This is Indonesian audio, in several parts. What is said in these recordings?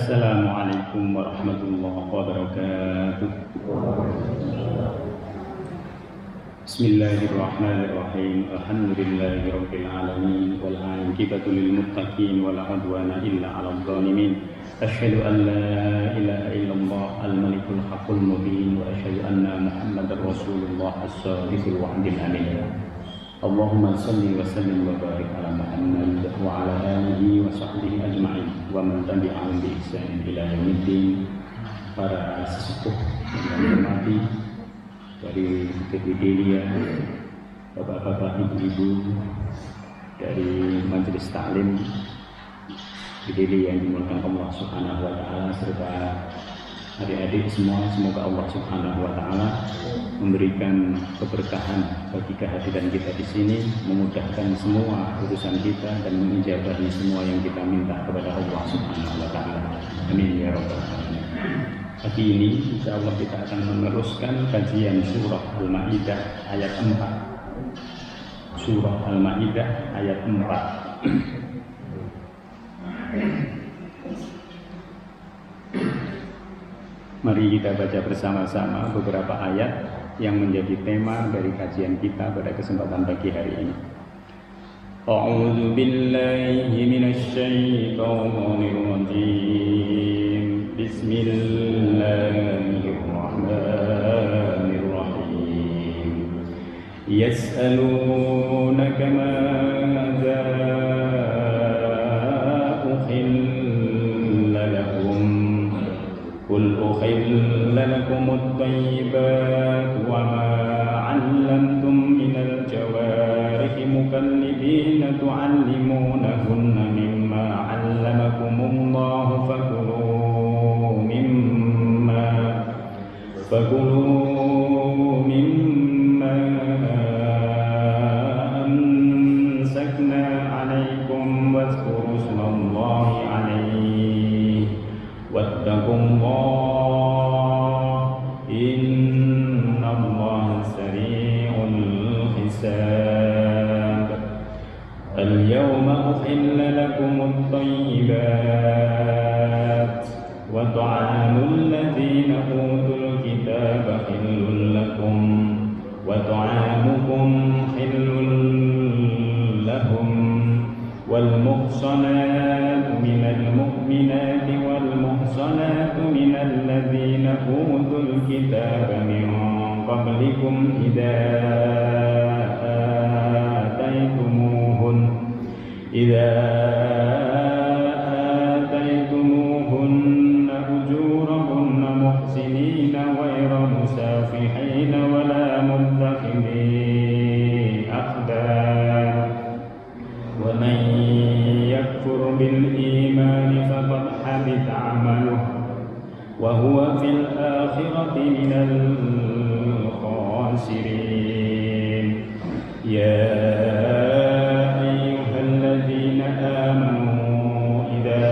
Assalamualaikum warahmatullahi wabarakatuh. Bismillahirrahmanirrahim. Alhamdulillahirabbil alamin wal 'aqibatu lil muttaqin wala 'udwana illa 'alal zalimin. Asyhadu an la ilaha illallah al-malikul haqqul mubin wa asyhadu anna Muhammadar rasulullah as-shadiqul wa'dil amin. Allahumma salli wa sallim wa barik ala Muhammad wa ala alihi wa sahbihi ajma'in wa man tabi'ahum bi ihsan ila yaumiddin. Para sesepuh yang hormati dari Fidelia, bapak-bapak, ibu-ibu dari majelis taklim Fidelia yang dimulakan Allah Subhanahu wa taala, serta adik-adik semua, semoga Allah Subhanahu wa taala memberikan keberkahan bagi kehadiran kita di sini, memudahkan semua urusan kita dan menjabahi semua yang kita minta kepada Allah Subhanahu wa taala. Amin ya rabbal alamin. Pagi ini insyaallah kita akan meneruskan kajian surah Al-Maidah ayat 4. Surah Al-Maidah ayat 4. Mari kita baca bersama-sama beberapa ayat yang menjadi tema dari kajian kita pada kesempatan pagi hari ini. A'udzu billahi minasy syaithanir rajim. Bismillahirrahmanirrahim. Yas'alunaka madza uhilla lahum قل أحل لكم الطيبات وما علمتم من الجوارح مكلبين تعلمونهن مما علمكم الله فكلوا مما أمسكنا عليكم واذكروا اسم الله عليه واتقوا الله إن الله سريع الحساب. اليوم أحل لكم الطيبات وطعام الذين أوتوا الكتاب حل لكم وطعامكم حل لهم والمحصنات من المؤمنات والمحصنات من الذين أوتوا الكتاب من قبلكم إذا آتيتموهن أجورهن محسنين غير مسافحين ولا متخذي أخدان ومن يكفر بالإيمان فقد حبط عمله وهو في الآخرة من الخاسرين. يا أيها الذين آمنوا إذا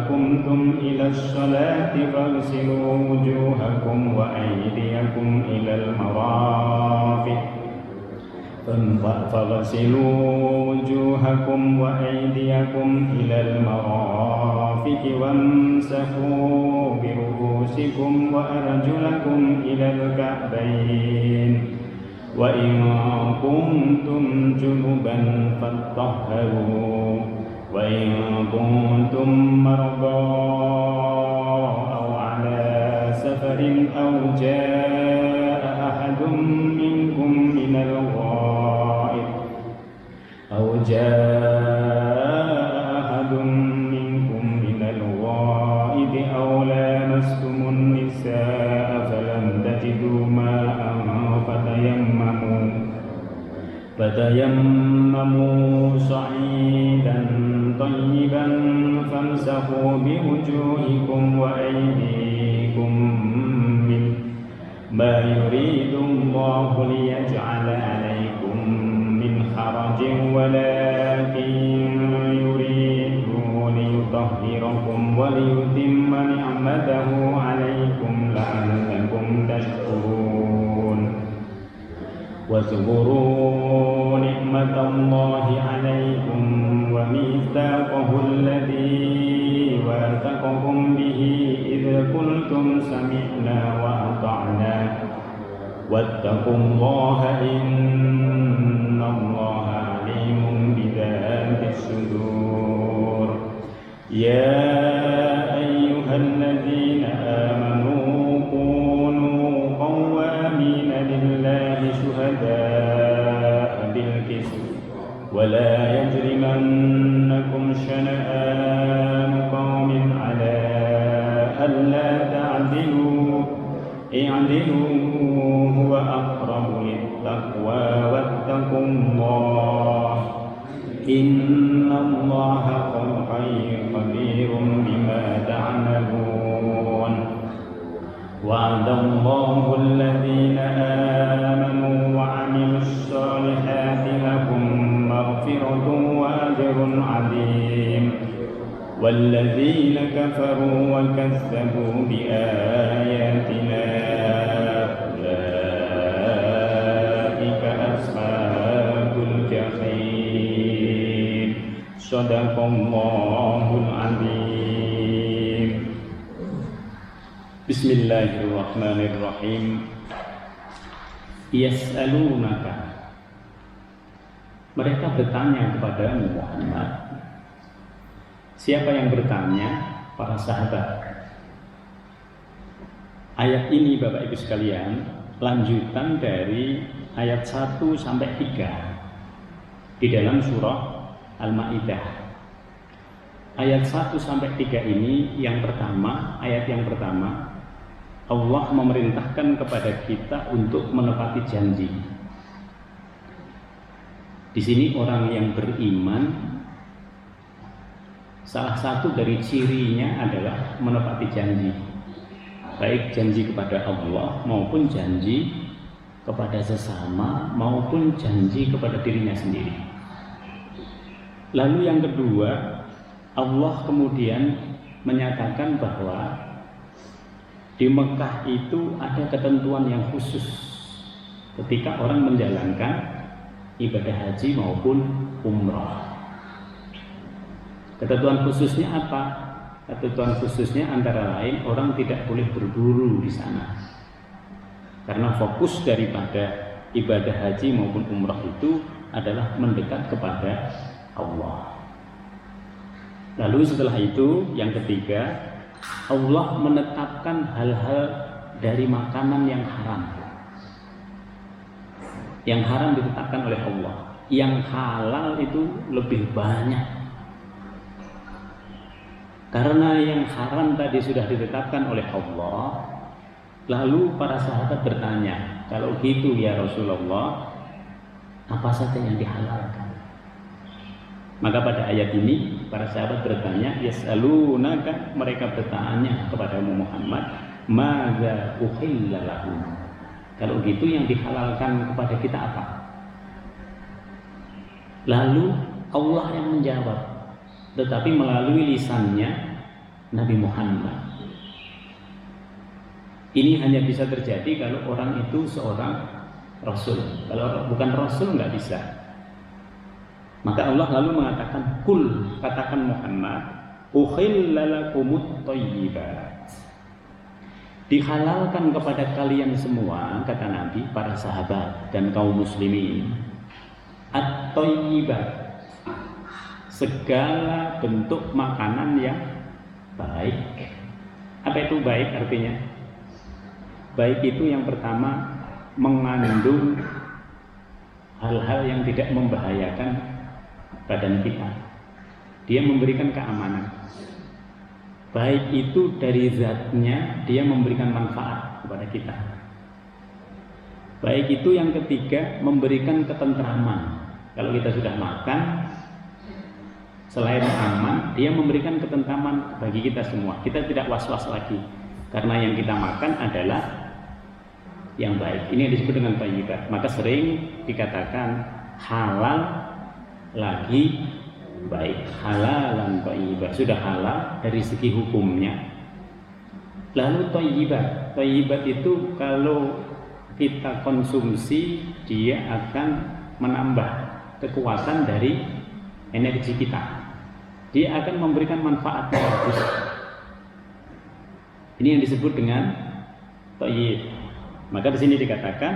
قمتم إلى الصلاة فاغسلوا وجوهكم وأيديكم إلى المرافق وامسحوا برؤوسكم وأرجلكم إلى الكعبين وإن كنتم جنبا فاطهروا وإن كنتم مرضى أو على سفر أو جاء أحد منكم من الغائط أو لامستم النساء فلم تجدوا ماء فتيمموا صعيدا طيبا فامسحوا بوجوهكم وأيديكم منه ما يريد الله ليجعل عليكم من حرج ولكن يريد ليطهركم وليتم نعمته عليكم لعلكم تشكرون. واذكروا نعمة الله عليكم وميثاقه الذي واثقكم صدقكم به إذ قلتم سمعنا وأطعنا واتقوا الله إن الله عليم بذات الصدور يا أيها الذين آمنوا كونوا قوامين لله شهداء بالقسط ولا يجرمنكم شنآن قوم على ألا تعدلوا اعدلوا هو أقرب للتقوى واتقوا الله إن الله خبير بما تعملون وعد الله الذين آمنوا وعملوا الصالحات لهم مغفرة وأجر عظيم والذين كفروا وكذبوا بآياتنا أولئك أصحاب الجحيم صدق الله العظيم بسم الله الرحمن الرحيم يسألونك mereka bertanya kepada Muhammad. Siapa yang bertanya? Para sahabat. Ayat ini Bapak Ibu sekalian lanjutan dari ayat 1 sampai 3 di dalam surah Al-Maidah. Ayat 1 sampai 3 ini yang pertama, ayat yang pertama, Allah memerintahkan kepada kita untuk menepati janji. Di sini orang yang beriman, salah satu dari cirinya adalah menepati janji, baik janji kepada Allah maupun janji kepada sesama maupun janji kepada dirinya sendiri. Lalu yang kedua, Allah kemudian menyatakan bahwa di Mekah itu ada ketentuan yang khusus ketika orang menjalankan ibadah haji maupun umrah. Ketentuan khususnya apa? Ketentuan khususnya antara lain orang tidak boleh berburu di sana, karena fokus daripada ibadah haji maupun umrah itu adalah mendekat kepada Allah. Lalu setelah itu yang ketiga, Allah menetapkan hal-hal dari makanan yang haram. Yang haram ditetapkan oleh Allah, yang halal itu lebih banyak. Karena yang haram tadi sudah ditetapkan oleh Allah, lalu para sahabat bertanya, kalau gitu ya Rasulullah, apa saja yang dihalalkan? Maka pada ayat ini para sahabat bertanya, yas'alunaka, mereka bertanya kepada Muhammad, madza uhilla lahum. Kalau gitu yang dihalalkan kepada kita apa? Lalu Allah yang menjawab, tetapi melalui lisannya Nabi Muhammad. Ini hanya bisa terjadi kalau orang itu seorang Rasul. Kalau bukan Rasul nggak bisa. Maka Allah lalu mengatakan, kul, katakan Muhammad, uhilla lakumut thayyibat. Dihalalkan kepada kalian semua, kata Nabi, para sahabat dan kaum muslimin, at-thayyibat, segala bentuk makanan yang baik. Apa itu baik artinya? Baik itu yang pertama mengandung hal-hal yang tidak membahayakan badan kita. Dia memberikan keamanan. Baik itu dari zatnya, dia memberikan manfaat kepada kita. Baik itu yang ketiga, memberikan ketentraman. Kalau kita sudah makan, selain aman, dia memberikan ketentraman bagi kita semua. Kita tidak was-was lagi, karena yang kita makan adalah yang baik. Ini yang disebut dengan thayyibat. Maka sering dikatakan halal lagi baik, halalan thayyibat, sudah halal dari segi hukumnya. Lalu thayyibat itu kalau kita konsumsi, dia akan menambah kekuatan dari energi kita. Dia akan memberikan manfaat yang bagus. Ini yang disebut dengan thayyib. Maka di sini dikatakan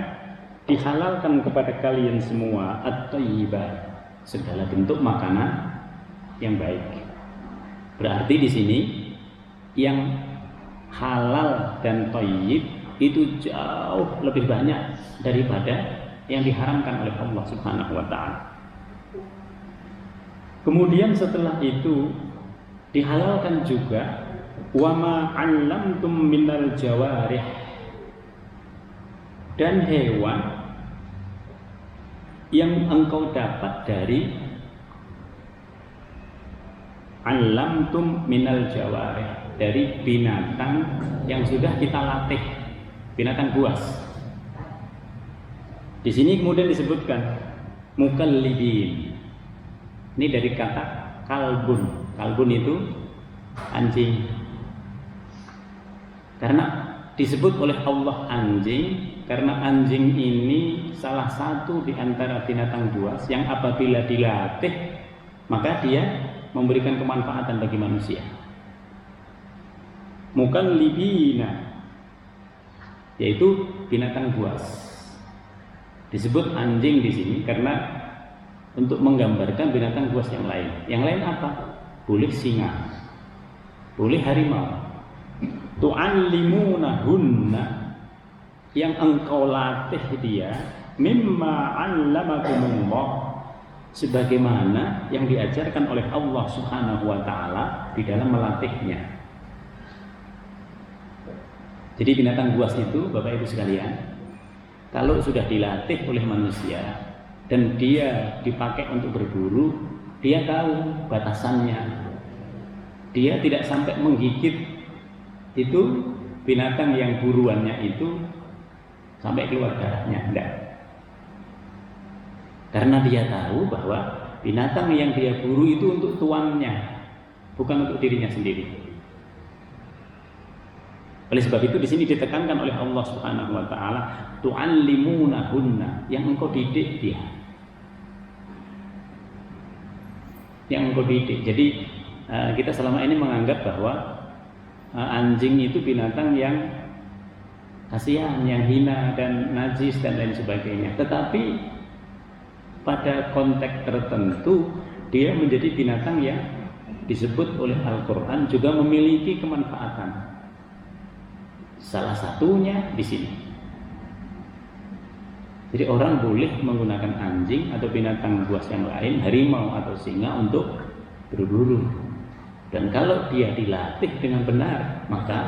dihalalkan kepada kalian semua at-thayyibat, segala bentuk makanan yang baik. Berarti di sini yang halal dan thayyib itu jauh lebih banyak daripada yang diharamkan oleh Allah Subhanahu wa taala. Kemudian setelah itu dihalalkan juga wa ma 'allamtum minal jawarih, dan hewan yang engkau dapat dari 'allamtum minal jawarih, dari binatang yang sudah kita latih, binatang buas. Di sini kemudian disebutkan mukallibin. Ini dari kata kalbun. Kalbun itu anjing. Karena disebut oleh Allah anjing, karena anjing ini salah satu di antara binatang buas yang apabila dilatih maka dia memberikan kemanfaatan bagi manusia. Mukallibina, yaitu binatang buas. Disebut anjing di sini karena untuk menggambarkan binatang buas yang lain. Yang lain apa? Boleh singa, boleh harimau. Tu'allimunahunna, yang engkau latih dia, mimma 'allamakumullah, sebagaimana yang diajarkan oleh Allah Subhanahu wa taala di dalam melatihnya. Jadi binatang buas itu, Bapak Ibu sekalian, kalau sudah dilatih oleh manusia dan dia dipakai untuk berburu, dia tahu batasannya. Dia tidak sampai menggigit itu binatang yang buruannya itu sampai keluar darahnya, enggak. Karena dia tahu bahwa binatang yang dia buru itu untuk tuannya, bukan untuk dirinya sendiri. Oleh sebab itu di sini ditekankan oleh Allah Subhanahu wa taala, tu'allimunahunna, yang engkau didik dia. Yang engkau didik. Jadi kita selama ini menganggap bahwa anjing itu binatang yang kasihan, yang hina dan najis dan lain sebagainya. Tetapi pada konteks tertentu dia menjadi binatang yang disebut oleh Al-Quran juga memiliki kemanfaatan. Salah satunya di sini. Jadi orang boleh menggunakan anjing atau binatang buas yang lain, harimau atau singa, untuk berburu. Dan kalau dia dilatih dengan benar, maka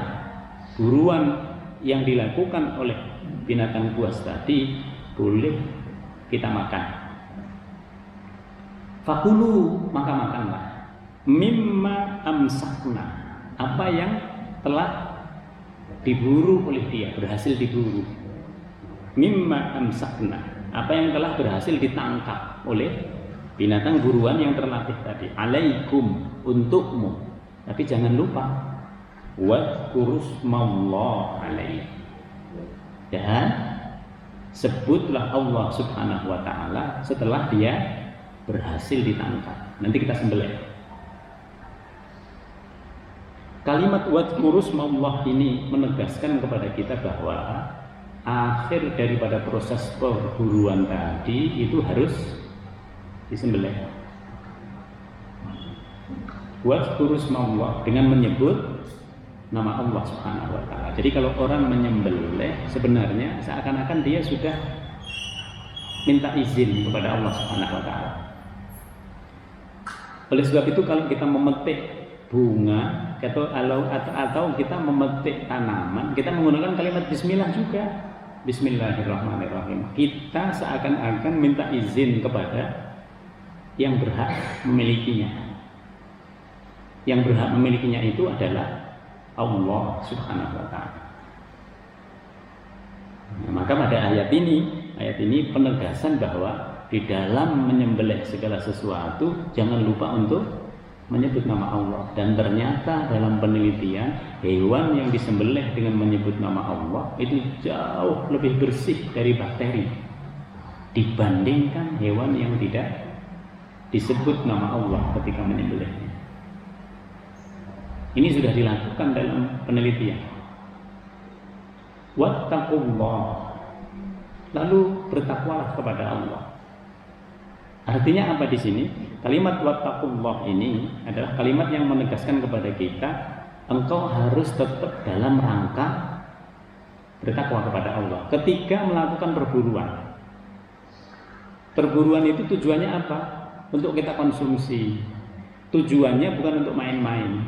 buruan yang dilakukan oleh binatang buas tadi boleh kita makan. Fakulu, maka makanlah. Mimma amsakna, apa yang telah diburu oleh dia, berhasil diburu. Mimma amsakna, apa yang telah berhasil ditangkap oleh binatang buruan yang terlatih tadi. Alaikum, untukmu. Tapi jangan lupa, wadhkurusmallah alaih, dan sebutlah Allah Subhanahu wa taala setelah dia berhasil ditangkap. Nanti kita sembelih. Kalimat wadhkurusmallah ini menegaskan kepada kita bahwa akhir daripada proses perburuan tadi itu harus disembelih. Wadhkurusmallah, dengan menyebut nama Allah Subhanahu wa taala. Jadi kalau orang menyembelih sebenarnya seakan-akan dia sudah minta izin kepada Allah Subhanahu wa taala. Oleh sebab itu kalau kita memetik bunga atau kita memetik tanaman, kita menggunakan kalimat bismillah juga. Bismillahirrahmanirrahim. Kita seakan-akan minta izin kepada yang berhak memilikinya. Yang berhak memilikinya itu adalah Allah Subhanahu wa taala. Nah, maka pada ayat ini penegasan bahwa di dalam menyembelih segala sesuatu jangan lupa untuk menyebut nama Allah. Dan ternyata dalam penelitian, hewan yang disembelih dengan menyebut nama Allah itu jauh lebih bersih dari bakteri dibandingkan hewan yang tidak disebut nama Allah ketika menyembelihnya. Ini sudah dilakukan dalam penelitian. wattaqullah, lalu bertakwalah kepada Allah. Artinya apa di sini? Kalimat wattaqullah ini adalah kalimat yang menegaskan kepada kita, engkau harus tetap dalam rangka bertakwa kepada Allah ketika melakukan perburuan. Perburuan itu tujuannya apa? Untuk kita konsumsi. Tujuannya bukan untuk main-main.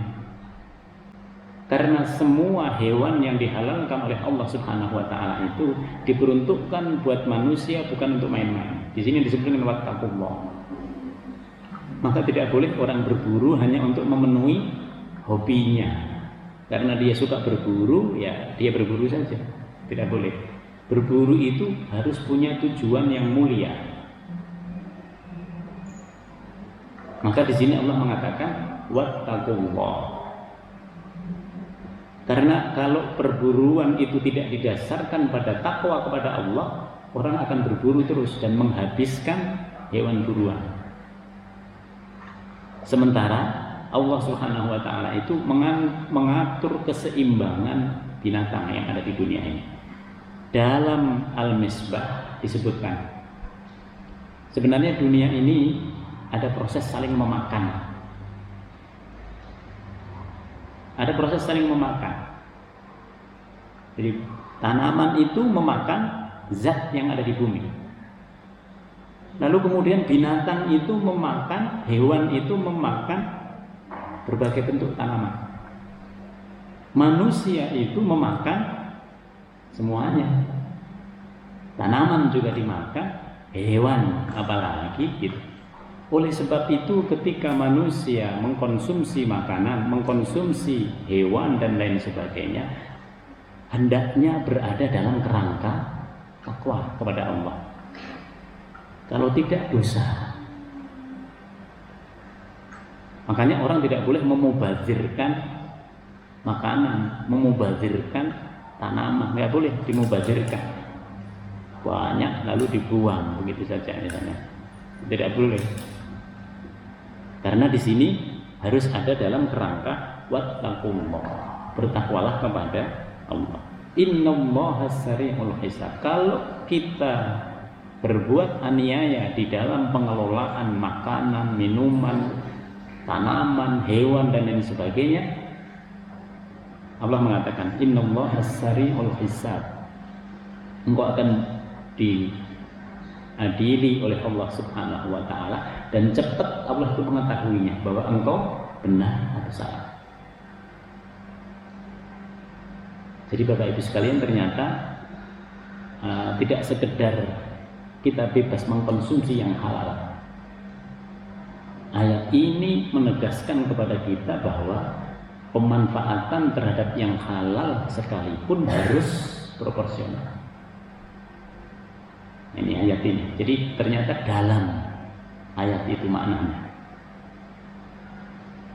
Karena semua hewan yang dihalalkan oleh Allah Subhanahu wa taala itu diperuntukkan buat manusia, bukan untuk main-main. Di sini disebutkan wattaqullah. Maka tidak boleh orang berburu hanya untuk memenuhi hobinya. Karena dia suka berburu, ya dia berburu saja. Tidak boleh. Berburu itu harus punya tujuan yang mulia. Maka di sini Allah mengatakan wattaqullah. Karena kalau perburuan itu tidak didasarkan pada takwa kepada Allah, orang akan berburu terus dan menghabiskan hewan buruan. Sementara Allah Subhanahu wa taala itu mengatur keseimbangan binatang yang ada di dunia ini. Dalam Al-Misbah disebutkan, sebenarnya dunia ini ada proses saling memakan. Ada proses saling memakan. Jadi tanaman itu memakan zat yang ada di bumi. Lalu kemudian binatang itu memakan, hewan itu memakan berbagai bentuk tanaman. Manusia itu memakan semuanya. Tanaman juga dimakan, hewan apalagi gitu. Oleh sebab itu ketika manusia mengkonsumsi makanan, mengkonsumsi hewan dan lain sebagainya, hendaknya berada dalam kerangka takwa kepada Allah. Kalau tidak, dosa. Makanya orang tidak boleh memubazirkan makanan, memubazirkan tanaman, nggak boleh dimubazirkan. Banyak lalu dibuang begitu saja misalnya. Tidak boleh. Karena di sini harus ada dalam kerangka wattaqullah, bertakwalah kepada Allah. Innallaha sari'ul hisab. Kalau kita berbuat aniaya di dalam pengelolaan makanan, minuman, tanaman, hewan dan lain sebagainya, Allah mengatakan innallaha sari'ul hisab. Engkau akan diadili oleh Allah Subhanahu wa taala, dan cepat Allah itu mengetahuinya bahwa engkau benar atau salah. Jadi Bapak Ibu sekalian, ternyata tidak sekedar kita bebas mengkonsumsi yang halal. Ayat ini menegaskan kepada kita bahwa pemanfaatan terhadap yang halal sekalipun harus proporsional. Ini ayat ini. Jadi ternyata dalam ayat itu maknanya.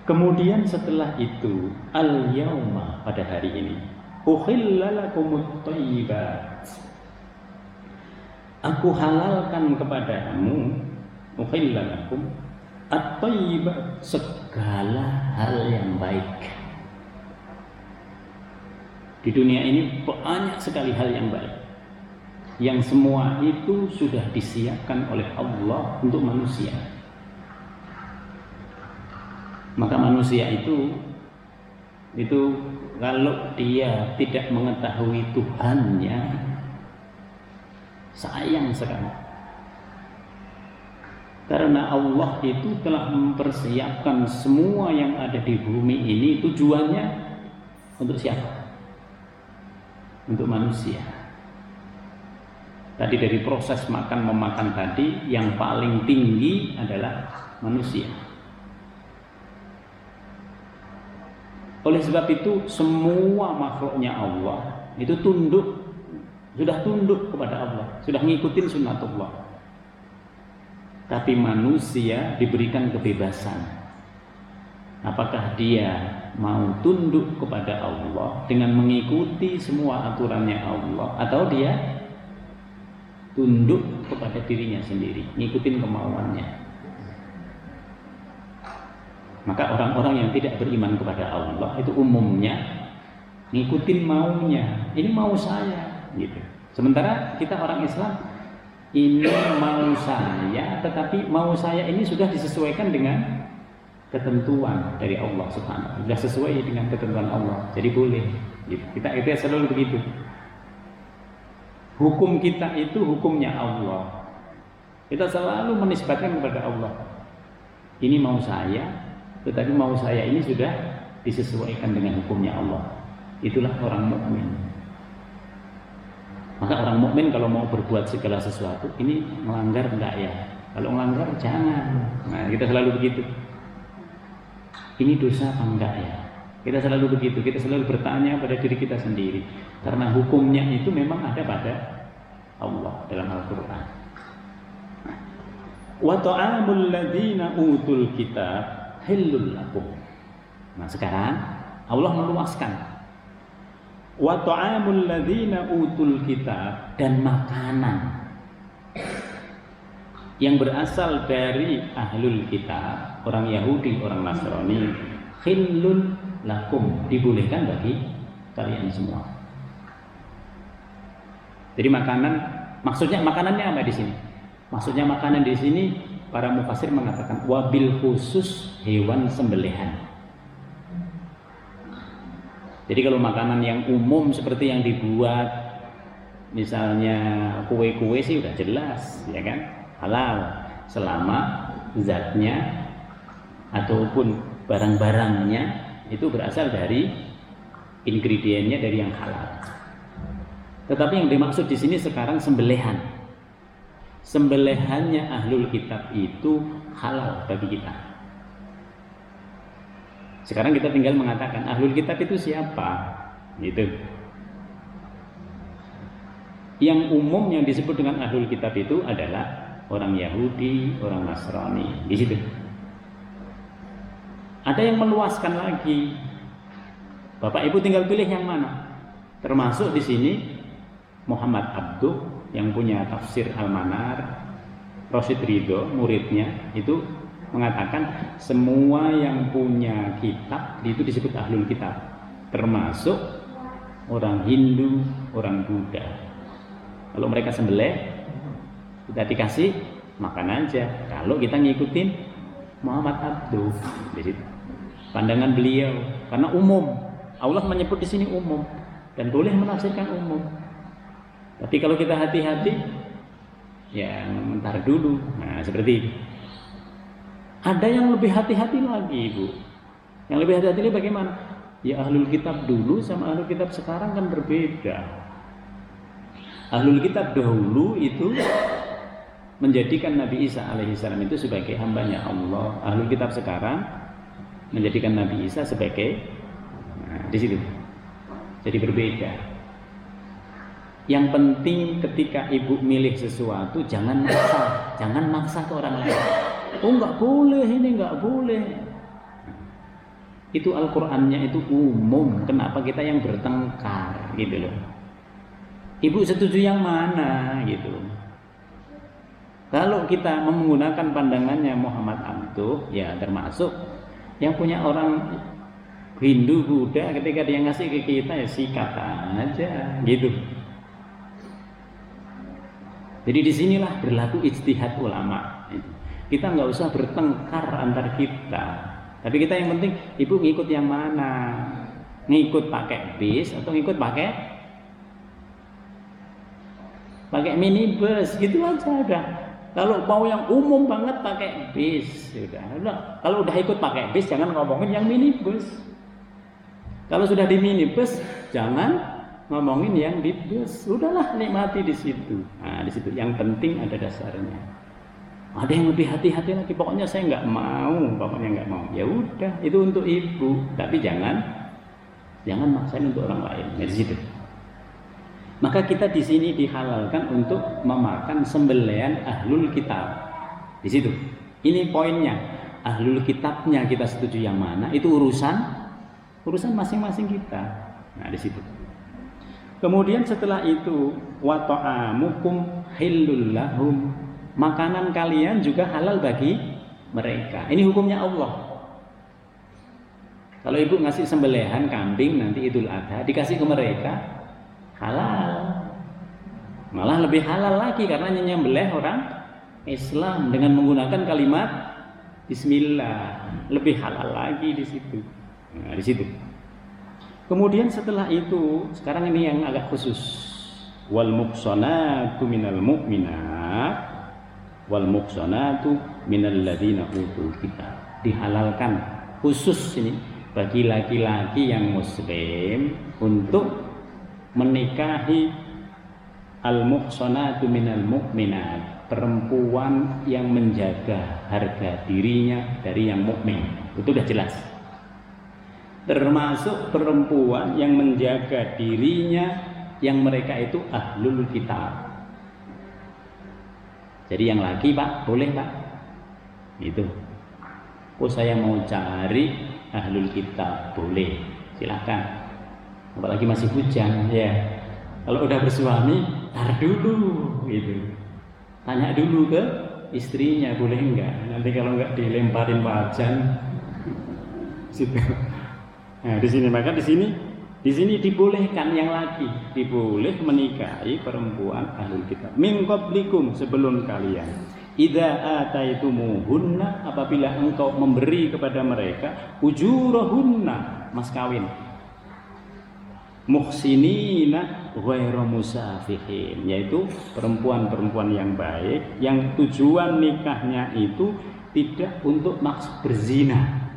Kemudian setelah itu, al-yauma, pada hari ini, uhilla lakumut thayyibat. Aku halalkan kepadamu, uhilla lakum at-thayyibat, segala hal yang baik. Di dunia ini banyak sekali hal yang baik, yang semua itu sudah disiapkan oleh Allah untuk manusia. Maka manusia itu kalau dia tidak mengetahui Tuhannya, sayang sekali. Karena Allah itu telah mempersiapkan semua yang ada di bumi ini, tujuannya untuk siapa? Untuk manusia. Tadi dari proses makan-memakan tadi, yang paling tinggi adalah manusia. Oleh sebab itu semua makhluknya Allah itu sudah tunduk kepada Allah, sudah ngikutin sunnatullah. Tapi manusia diberikan kebebasan. Apakah dia mau tunduk kepada Allah dengan mengikuti semua aturannya Allah, atau dia tunduk kepada dirinya sendiri, ngikutin kemauannya. Maka orang-orang yang tidak beriman kepada Allah itu umumnya ngikutin maunya. Ini mau saya, gitu. Sementara kita orang Islam, ini mau saya, tetapi mau saya ini sudah disesuaikan dengan ketentuan dari Allah Subhanahu wa taala. Sudah sesuai dengan ketentuan Allah. Jadi boleh. Gitu. Kita selalu begitu. Hukum kita itu hukumnya Allah. Kita selalu menisbatkan kepada Allah. Ini mau saya, tetapi mau saya ini sudah disesuaikan dengan hukumnya Allah. Itulah orang mukmin. Maka orang mukmin kalau mau berbuat segala sesuatu, ini melanggar enggak ya? Kalau melanggar jangan. Nah, kita selalu begitu. Ini dosa apa enggak ya? Kita selalu begitu. Kita selalu bertanya pada diri kita sendiri. Karena hukumnya itu memang ada pada Allah dalam Al-Qur'an. Wa ta'amul ladzina utul kitab halul lakum. Nah, sekarang Allah meluaskan. Wa ta'amul ladzina utul kitab, dan makanan yang berasal dari ahlul kitab, orang Yahudi, orang Nasrani, khillul lakum, dibolehkan bagi kalian semua. Jadi makanan, maksudnya makanannya apa di sini? Maksudnya makanan di sini para mufassir mengatakan wabil khusus hewan sembelihan. Jadi kalau makanan yang umum seperti yang dibuat, misalnya kue-kue sih udah jelas, ya kan, halal, selama zatnya ataupun barang-barangnya itu berasal dari ingredientnya dari yang halal. Tetapi yang dimaksud di sini sekarang sembelihan. Sembelihannya ahlul kitab itu halal bagi kita. Sekarang kita tinggal mengatakan ahlul kitab itu siapa? Gitu. Yang umum yang disebut dengan ahlul kitab itu adalah orang Yahudi, orang Nasrani. Di situ. Ada yang meluaskan lagi. Bapak Ibu tinggal pilih yang mana. Termasuk di sini Muhammad Abduh yang punya tafsir Al-Manar, Rasyid Ridho muridnya itu mengatakan semua yang punya kitab itu disebut ahlul kitab, termasuk orang Hindu, orang Buddha. Kalau mereka sembelih, kita dikasih makan aja. Kalau kita ngikutin Muhammad Abduh, di situ pandangan beliau, karena umum. Allah menyebut di sini umum dan boleh menafsirkan umum. Tapi kalau kita hati-hati, ya ntar dulu. Nah seperti itu. Ada yang lebih hati-hati lagi, Ibu. Yang lebih hati-hati lagi bagaimana? Ya ahlul kitab dulu sama ahlul kitab sekarang kan berbeda. Ahlul kitab dahulu itu menjadikan Nabi Isa alaihissalam itu sebagai hambanya Allah. Ahlul kitab sekarang menjadikan Nabi Isa sebagai, nah, di situ. Jadi berbeda. Yang penting ketika ibu milih sesuatu jangan maksa ke orang lain. Oh nggak boleh, ini nggak boleh. Itu Al-Qur'annya itu umum. Kenapa kita yang bertengkar gitu loh? Ibu setuju yang mana gitu? Kalau kita menggunakan pandangannya Muhammad Abduh, ya termasuk yang punya orang Hindu, Buddha, ketika dia ngasih ke kita ya sikat aja gitu. Jadi disinilah berlaku ijtihad ulama. Kita nggak usah bertengkar antar kita. Tapi kita yang penting, ibu ngikut yang mana? Ngikut pakai bis atau ngikut pakai minibus gitu aja udah. Kalau mau yang umum banget pakai bis, udah. Kalau udah ikut pakai bis jangan ngomongin yang minibus. Kalau sudah di minibus jangan ngomongin yang di bus. Udahlah nikmati di situ. Nah, di situ yang penting ada dasarnya. Ada yang lebih hati-hati lagi, pokoknya saya nggak mau, ya udah itu untuk ibu, tapi jangan maksain untuk orang lain. Di situ. Maka kita di sini dihalalkan untuk memakan sembelihan ahlul kitab. Di situ. Ini poinnya. Ahlul kitabnya kita setuju yang mana? Itu urusan masing-masing kita. Nah di situ. Kemudian setelah itu wa ta'amukum hillul lahum. Makanan kalian juga halal bagi mereka. Ini hukumnya Allah. Kalau ibu ngasih sembelihan kambing nanti Idul Adha dikasih ke mereka, halal. Malah lebih halal lagi karena nyembelih orang Islam dengan menggunakan kalimat Bismillah, lebih halal lagi di situ. Nah, di situ. Kemudian setelah itu, sekarang ini yang agak khusus. Wal muhsanatu minal mu'minat wal muhsanatu minal ladzina utul kitab. Dihalalkan khusus ini bagi laki-laki yang muslim untuk menikahi al-muhsanatu minal mu'minat, perempuan yang menjaga harga dirinya dari yang mukmin. Itu sudah jelas. Termasuk perempuan yang menjaga dirinya yang mereka itu ahlul kitab. Jadi yang laki Pak, boleh Pak. Itu. Oh saya mau cari ahlul kitab, boleh. Silakan. Apalagi masih hujan ya. Kalau udah bersuami, tar dulu gitu. Tanya dulu ke istrinya boleh enggak. Nanti kalau enggak dilemparin wajan. Situ. Nah, di sini maka di sini dibolehkan yang laki, diboleh menikahi perempuan ahlul kitab. Min qablikum, sebelum kalian. Idza ataitumuhunna, apabila engkau memberi kepada mereka ujurahunna, mas kawin. Muhsinina ghairu musafihin, yaitu perempuan-perempuan yang baik yang tujuan nikahnya itu tidak untuk maksud berzina,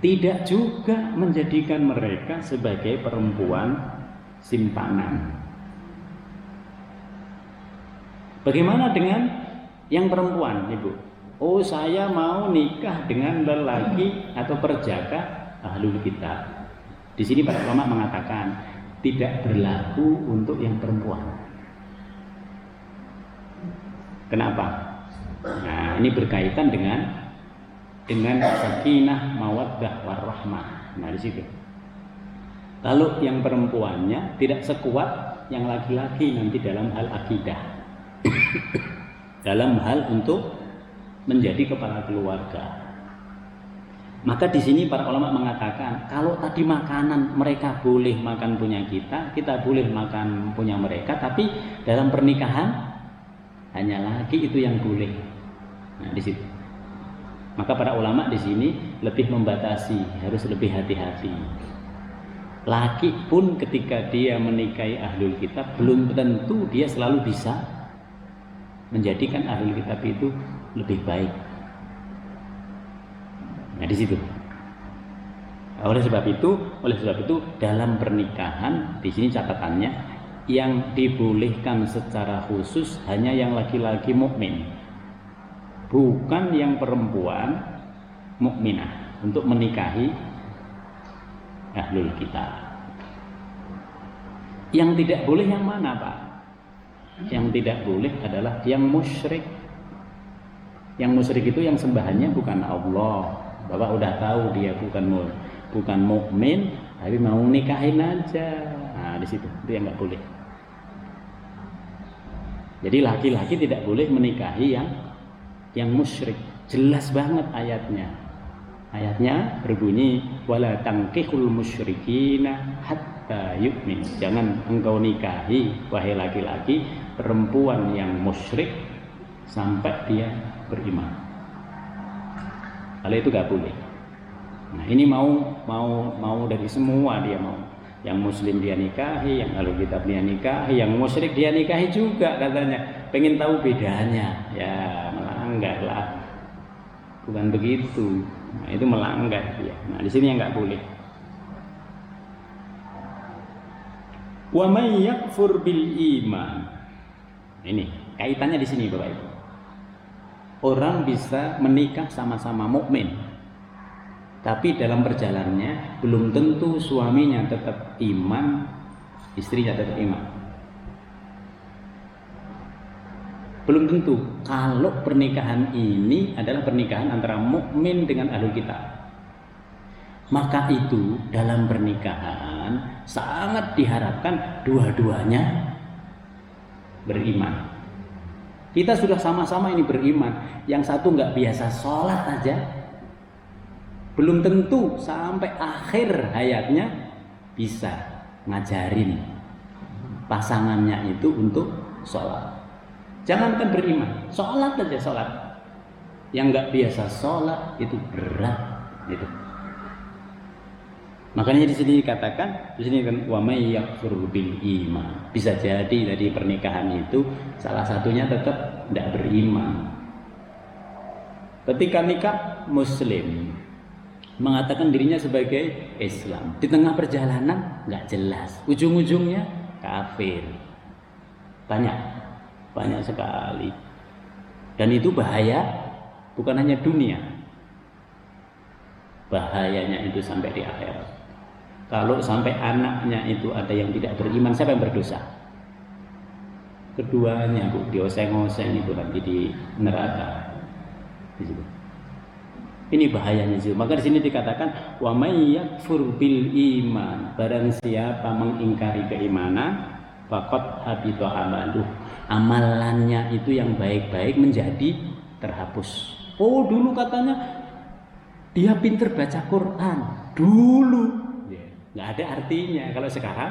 tidak juga menjadikan mereka sebagai perempuan simpanan. Bagaimana dengan yang perempuan, Ibu? Oh, saya mau nikah dengan lelaki atau perjaka ahlul kitab. Di sini para ulama mengatakan tidak berlaku untuk yang perempuan. Kenapa? Nah, ini berkaitan dengan sakinah, mawaddah, warahmah. Nah, di situ. Kalau yang perempuannya tidak sekuat yang laki-laki nanti dalam hal akidah, dalam hal untuk menjadi kepala keluarga. Maka di sini para ulama mengatakan kalau tadi makanan mereka boleh makan punya kita boleh makan punya mereka, tapi dalam pernikahan hanya laki itu yang boleh. Nah, di situ. Maka para ulama di sini lebih membatasi, harus lebih hati-hati. Laki pun ketika dia menikahi ahlul kitab belum tentu dia selalu bisa menjadikan ahlul kitab itu lebih baik. Nah, di situ. Oleh sebab itu dalam pernikahan di sini catatannya yang dibolehkan secara khusus hanya yang laki-laki mukmin, bukan yang perempuan mukminah untuk menikahi ahlul kitab. Yang tidak boleh yang mana, Pak? Yang tidak boleh adalah yang musyrik. Yang musyrik itu yang sembahannya bukan Allah. Bapak udah tahu dia bukan mukmin, tapi mau nikahin aja. Nah, di situ itu yang nggak boleh. Jadi laki-laki tidak boleh menikahi yang musyrik. Jelas banget ayatnya. Ayatnya berbunyi wala tankihul musyrikina hatta yu'min. Jangan engkau nikahi wahai laki-laki perempuan yang musyrik sampai dia beriman. Kalau itu gak boleh. Nah, ini mau dari semua dia mau. Yang muslim dia nikahi, yang ahlul kitab dia nikahi, yang musyrik dia nikahi juga katanya. Pengen tahu bedanya. Ya, melanggar lah. Bukan begitu. Nah, itu melanggar ya. Nah, di sini yang nggak boleh. Wa may yakfur bil iman. Ini kaitannya di sini Bapak Ibu. Orang bisa menikah sama-sama mukmin, tapi dalam perjalanannya belum tentu suaminya tetap iman, istrinya tetap iman. Belum tentu. Kalau pernikahan ini adalah pernikahan antara mukmin dengan ahlul kitab, maka itu dalam pernikahan sangat diharapkan dua-duanya beriman. Kita sudah sama-sama ini beriman. Yang satu nggak biasa sholat aja, Belum tentu sampai akhir hayatnya bisa ngajarin pasangannya itu untuk sholat. Jangankan beriman, sholat aja sholat. Yang nggak biasa sholat itu berat, gitu. Makanya di sini dikatakan, di sini kan wa may yakfur bil iman. Bisa jadi dari pernikahan itu salah satunya tetap tidak beriman. Ketika nikah Muslim mengatakan dirinya sebagai Islam, di tengah perjalanan nggak jelas, ujung-ujungnya kafir. Banyak sekali. Dan itu bahaya, bukan hanya dunia. Bahayanya itu sampai di akhirat. Kalau sampai anaknya itu ada yang tidak beriman, siapa yang berdosa? Keduanya, Bu, dioseng-oseng itu nanti di neraka. Di situ. Ini bahayanya sih. Maka di sini dikatakan wa may yakfur bil iman, barang siapa mengingkari keimanan, faqad habita amaluh. Amalannya itu yang baik-baik menjadi terhapus. Oh, dulu katanya dia pinter baca Quran. Dulu nggak ada artinya kalau sekarang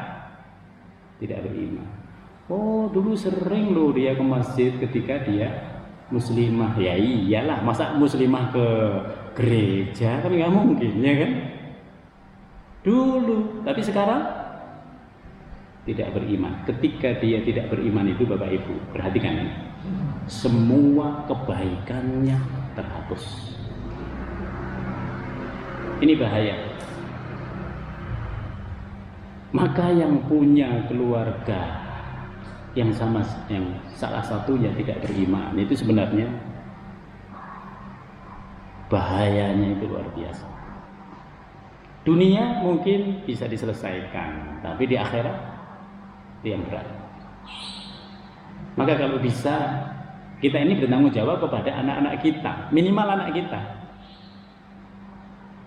tidak beriman. Oh, dulu sering loh dia ke masjid ketika dia muslimah. Ya iyalah, masa muslimah ke gereja kan nggak mungkin, ya kan? Dulu, tapi sekarang tidak beriman. Ketika dia tidak beriman itu, Bapak Ibu perhatikan ini, semua kebaikannya terhapus. Ini bahaya. Maka yang punya keluarga yang salah satunya tidak beriman, itu sebenarnya bahayanya itu luar biasa. Dunia mungkin bisa diselesaikan, tapi di akhirat itu yang berat. Maka kalau bisa, kita ini bertanggung jawab kepada anak-anak kita, minimal anak kita.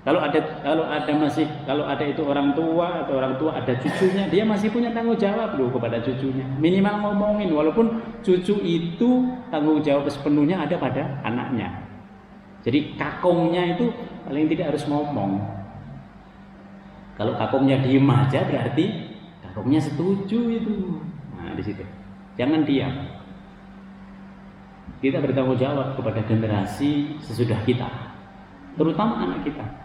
Kalau ada itu orang tua atau orang tua ada cucunya, dia masih punya tanggung jawab loh kepada cucunya. Minimal ngomongin, walaupun cucu itu tanggung jawab sepenuhnya ada pada anaknya. Jadi kakungnya itu paling tidak harus ngomong. Kalau kakungnya diem aja berarti kakungnya setuju itu. Nah, di situ. Jangan diam. Kita bertanggung jawab kepada generasi sesudah kita, terutama anak kita.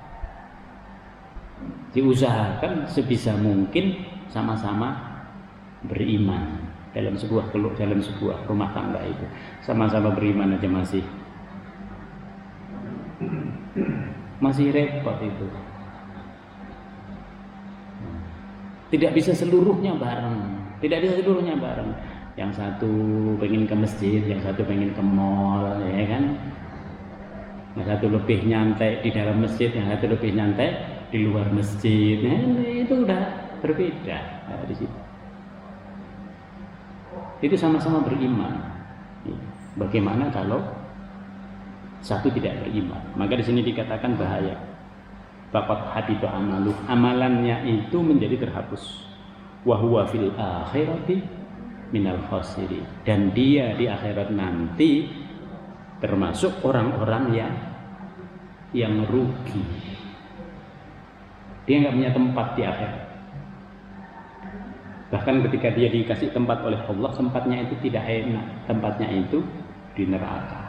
Diusahakan sebisa mungkin sama-sama beriman dalam sebuah rumah tangga itu. Sama-sama beriman aja masih repot itu. Tidak bisa seluruhnya bareng. Yang satu pengen ke masjid, yang satu pengen ke mall, ya kan? Yang satu lebih nyantai di dalam masjid, yang satu lebih nyantai di luar masjid. Nah, itu udah berbeda. Nah, di situ. Itu sama-sama beriman. Bagaimana kalau satu tidak beriman? Maka di sini dikatakan bahaya. Faqad habita amaluh. Amalannya itu menjadi terhapus. Wa huwa fil akhirati minal khasirin. Dan dia di akhirat nanti termasuk orang-orang yang rugi. Dia nggak punya tempat di akhirat. Bahkan ketika dia dikasih tempat oleh Allah, tempatnya itu tidak enak. Tempatnya itu di neraka.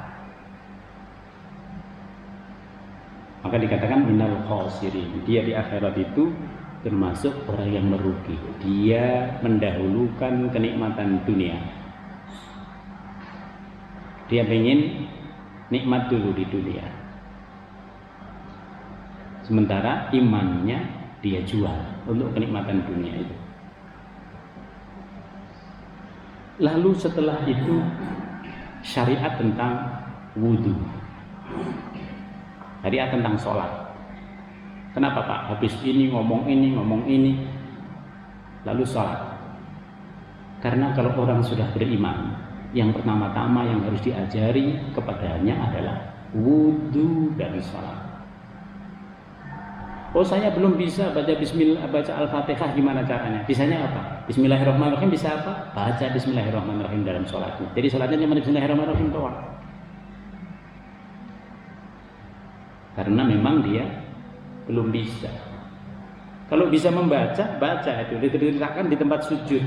Maka dikatakan minal khasirin. Dia di akhirat itu termasuk orang yang merugi. Dia mendahulukan kenikmatan dunia. Dia ingin nikmat dulu di dunia. Sementara imannya dia jual untuk kenikmatan dunia itu. Lalu setelah itu syariat tentang wudhu, syariat tentang sholat. Kenapa Pak? Habis ini ngomong ini, lalu sholat. Karena kalau orang sudah beriman, yang pertama-tama yang harus diajari kepadanya adalah wudhu dan sholat. Oh, saya belum bisa baca Al-Fatihah, gimana caranya? Bisanya apa? Bismillahirrahmanirrahim bisa apa? Baca Bismillahirrahmanirrahim dalam sholatnya. Jadi sholatnya cuma Bismillahirrahmanirrahim doang. Karena memang dia belum bisa. Kalau bisa membaca, baca itu diletakkan di tempat sujud.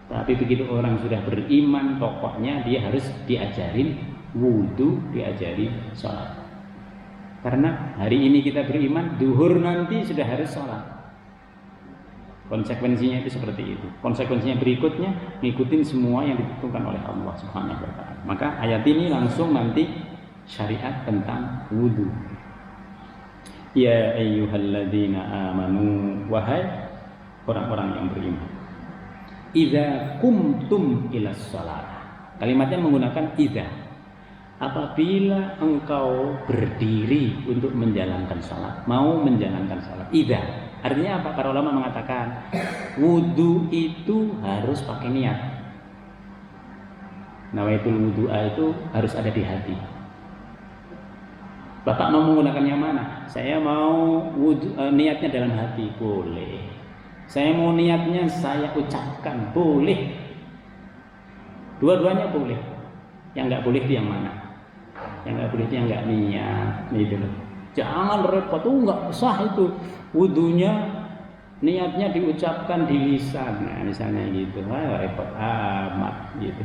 Tapi begitu orang sudah beriman, pokoknya dia harus diajarin wudu, diajarin sholat. Karena hari ini kita beriman, duhur nanti sudah harus sholat. Konsekuensinya itu seperti itu. Konsekuensinya berikutnya ngikutin semua yang ditentukan oleh Allah Subhanahu wa taala. Maka ayat ini langsung nanti syariat tentang wudu. Ya ayyuhalladzina amanu, wahai orang-orang yang beriman. Idza kumtum ilas shalah. Kalimatnya menggunakan idza. Apabila engkau berdiri untuk menjalankan salat, mau menjalankan salat. Idza. Artinya apa? Para ulama mengatakan wudu itu harus pakai niat. Nawaitul wudu'a itu harus ada di hati. Bapak mau menggunakan yang mana? Saya mau wudu, niatnya dalam hati, boleh. Saya mau niatnya saya ucapkan, boleh. Dua-duanya boleh. Yang nggak boleh itu yang mana? Yang nggak boleh itu yang nggak niat, gitu loh. Jangan repot, nggak sah itu. Wudunya niatnya diucapkan di lisan, nah, misalnya gitu. Repot amat, gitu.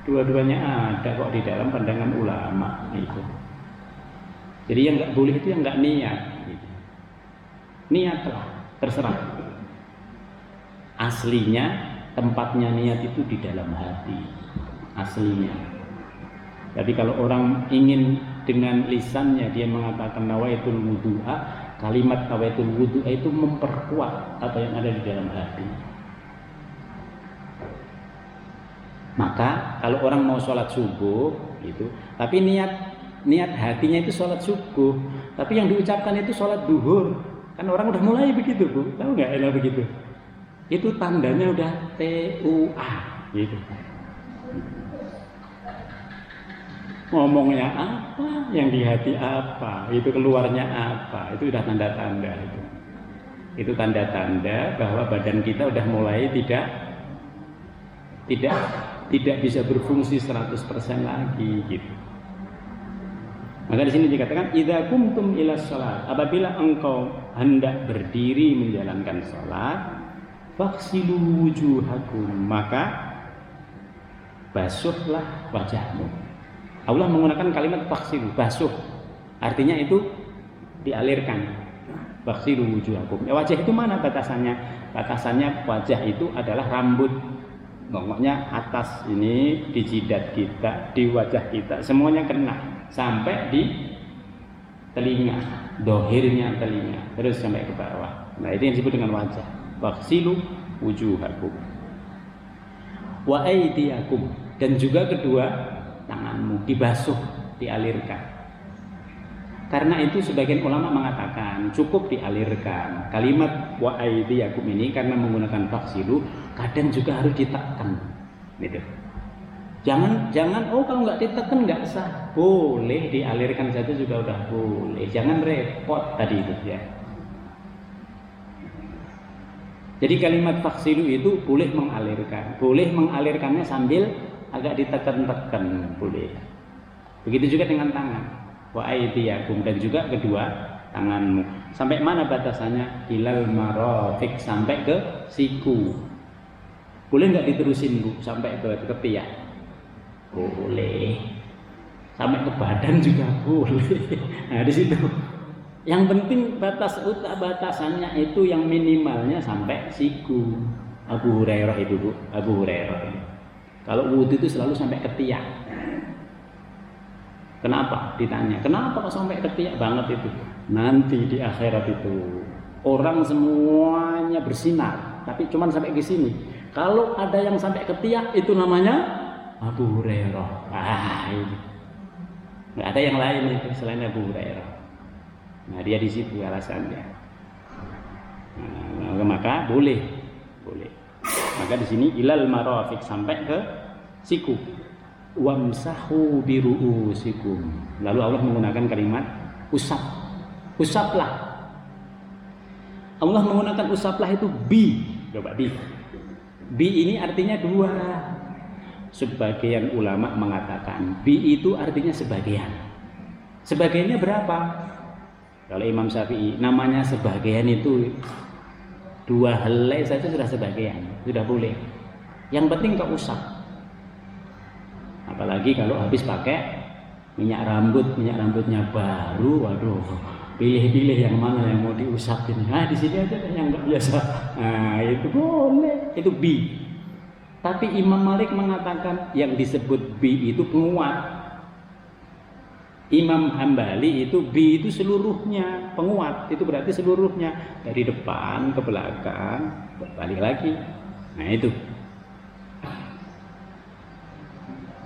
Dua-duanya ada kok di dalam pandangan ulama, gitu. Jadi yang nggak boleh itu yang nggak niat. Gitu. Niatlah, terserah. Aslinya tempatnya niat itu di dalam hati. Aslinya. Tapi kalau orang ingin dengan lisannya dia mengatakan nawaitul wudu'a, kalimat nawaitul wudu'a itu memperkuat apa yang ada di dalam hati. Maka kalau orang mau sholat subuh, gitu, tapi niat hatinya itu sholat subuh, tapi yang diucapkan itu sholat duhur. Kan orang udah mulai begitu, Bu. Tahu nggak enak begitu? Itu tandanya udah TUA, gitu. Ngomongnya apa, yang di hati apa, itu keluarnya apa, itu udah tanda-tanda itu. Itu tanda-tanda bahwa badan kita udah mulai tidak bisa berfungsi 100% lagi, gitu. Maka di sini dikatakan idza kumtum ilas shalah, apabila engkau hendak berdiri menjalankan salat, faghsilu wujuhakum, maka basuhlah wajahmu. Allah menggunakan kalimat faghsilu, basuh. Artinya itu dialirkan. Faghsilu wujuhakum. Ya, wajah itu mana batasannya? Batasannya wajah itu adalah rambut. Pokoknya atas ini di jidat kita, di wajah kita, semuanya kena sampai di telinga, dohirnya telinga, terus sampai ke bawah. Nah, itu yang disebut dengan wajah. Faghsilu wujuhakum wa aydiyakum, dan juga kedua tanganmu dibasuh, dialirkan. Karena itu sebagian ulama mengatakan cukup dialirkan. Kalimat wa aydiyakum ini karena menggunakan faghsilu kadang juga harus ditekan, gitu. Jangan kalau nggak ditekan nggak sah. Boleh dialirkan saja juga udah boleh. Jangan repot tadi itu ya. Jadi kalimat faghsilu itu boleh mengalirkan. Boleh mengalirkannya sambil agak ditekan-tekan, boleh. Begitu juga dengan tangan. Wa aydiyakum, dan juga kedua tanganmu. Sampai mana batasannya? Ilal marafiq, sampai ke siku. Boleh nggak diterusin, Bu, sampai ke ketiak? Boleh. Sampai ke badan juga boleh. Nah, di situ. Yang penting batasannya itu yang minimalnya sampai siku. Abu Hurairah itu, Bu, Abu Hurairah. Kalau wudu itu selalu sampai ketiak. Kenapa? Ditanya, kenapa kok sampai ketiak banget itu? Nanti di akhirat itu orang semuanya bersinar, tapi cuma sampai ke sini. Kalau ada yang sampai ketiak itu namanya Abu Hurairah. Ini nggak ada yang lain itu selain Abu Hurairah. Nah, dia di situ alasannya. Nah, maka boleh. Maka di sini ilal marafiq, sampai ke siku. Wamsahu biru'usikum. Lalu Allah menggunakan kalimat usap. Usaplah. Allah menggunakan usaplah itu bi. Coba bi. Bi ini artinya dua. Sebagian ulama mengatakan bi itu artinya sebagian. Sebagiannya berapa? Kalau Imam Syafi'i namanya sebagian itu 2 helai saja sudah sebagian, sudah boleh. Yang penting kau usap. Apalagi kalau habis pakai minyak rambutnya baru, waduh, pilih-pilih yang mana yang mau diusapin. Nah, di sini aja yang nggak biasa. Nah, itu boleh, itu bi. Tapi Imam Malik mengatakan yang disebut bi itu penguat. Imam Hambali itu bi itu seluruhnya penguat, itu berarti seluruhnya dari depan ke belakang balik lagi. Nah itu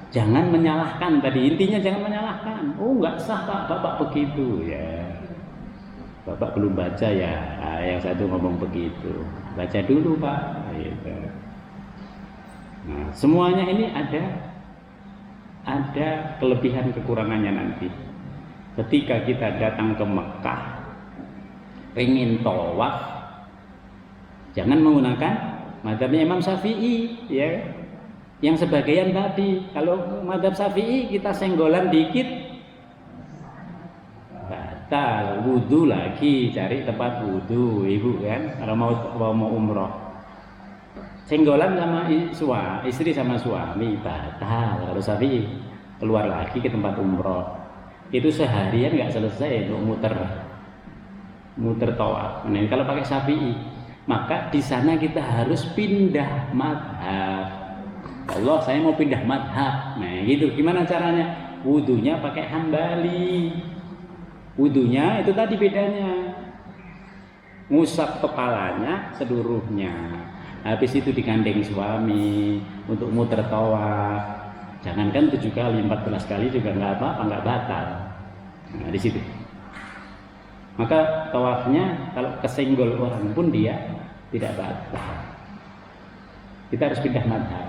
jangan menyalahkan tadi, intinya jangan menyalahkan. Oh nggak sah Pak, Bapak begitu ya. Bapak belum baca ya. Nah, yang satu ngomong begitu, baca dulu Pak. Gitu. Nah, semuanya ini ada kelebihan kekurangannya nanti. Ketika kita datang ke Mekah pengen tawaf, jangan menggunakan mazhabnya Imam Syafi'i ya. Yang sebagian tadi, kalau mazhab Syafi'i kita senggolan dikit batal, wudu lagi, cari tempat wudu ibu kan kalau mau umroh. Senggolan sama istri sama suami batal kalau Syafi'i, keluar lagi ke tempat umroh. Itu seharian nggak selesai untuk muter tawaf. Nah, kalau pakai Syafi'i, maka di sana kita harus pindah madhab. Allah, saya mau pindah madhab. Nah, gitu. Gimana caranya? Wudunya pakai Hambali. Wudunya itu tadi bedanya. Ngusap kepalanya seluruhnya. Habis itu digandeng suami untuk muter tawaf. Jangankan 7 kali, 14 kali juga nggak apa-apa, nggak batal. Nah, di situ. Maka tawafnya kalau kesenggol orang pun dia tidak batal. Kita harus pindah mazhab.